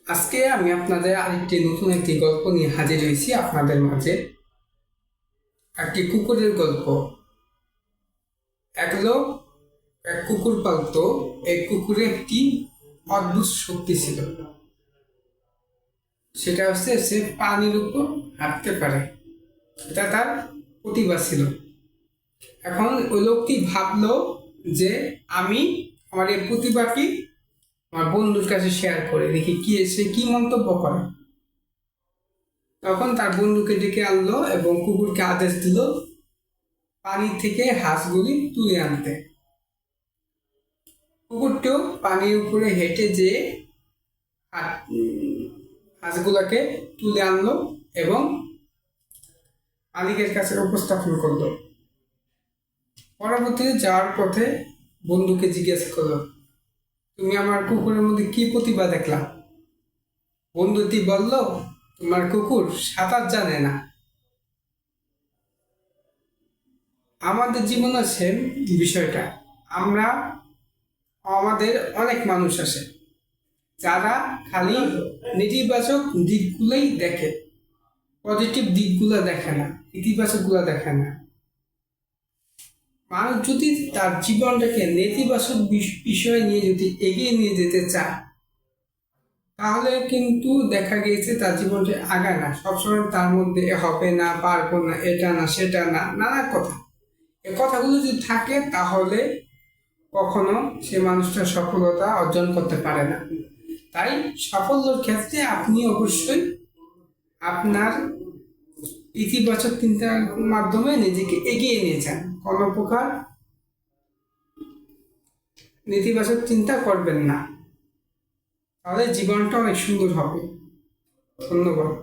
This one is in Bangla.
আজকে আমি আপনাদের আরেকটি নতুন একটি গল্প নিয়ে হাজির হয়েছি আপনাদের মাঝে। একটি কুকুরের গল্প। এক লোক এক কুকুর পালতো। এই কুকুরে একটি অদ্ভুত শক্তি ছিল। সেটা হচ্ছে সে পানির উপর হাঁটতে পারে। এটা তার প্রতিভা ছিল। এখন ওই লোকটি ভাবলো যে আমি আমার এই প্রতিভাটি আমার বন্ধুর কাছে শেয়ার করে দেখি সে কি মন্তব্য করে। তখন তার বন্ধুকে ডেকে আনলো এবং কুকুরকে আদেশ দিল পানি থেকে হাঁসগুলি তুলে আনতে। কুকুরটিও পানির উপরে হেঁটে যেয়ে হাঁসগুলাকে তুলে আনলো এবং মালিকের কাছে উপস্থাপন করলো। পরবর্তীতে যাওয়ার পথে বন্ধুকে জিজ্ঞেস করলো, তুমি আমার কুকুরের মধ্যে কি প্রতিভা দেখলা? বন্ধুটি বলল, তোমার কুকুর সাঁতার জানে না। আমাদের জীবনে সেম বিষয়টা। আমাদের অনেক মানুষ আছে যারা খালি নেতিবাচক দিকগুলোই দেখে, পজিটিভ দিকগুলো দেখে না, ইতিবাচকগুলো দেখে না। মানুষ যদি তার জীবনটাকে নেতিবাচক বিষয় নিয়ে যদি এগিয়ে নিয়ে যেতে চায়, তাহলে কিন্তু দেখা গিয়েছে তার জীবনটা আগায় না। সবসময় তার মধ্যে হবে না, পারবো না, এটা না, সেটা না, নানা কথা। এই কথাগুলো যদি থাকে তাহলে কখনো সে মানুষটা সফলতা অর্জন করতে পারে না। তাই সাফল্যের ক্ষেত্রে আপনি অবশ্যই আপনার ইতিবাচক চিন্তার মাধ্যমে নিজেকে এগিয়ে নিয়ে যান। কোনো প্রকার নেতিবাচক চিন্তা করবেন না, তাহলে জীবনটা অনেক সুন্দর হবে। ধন্যবাদ।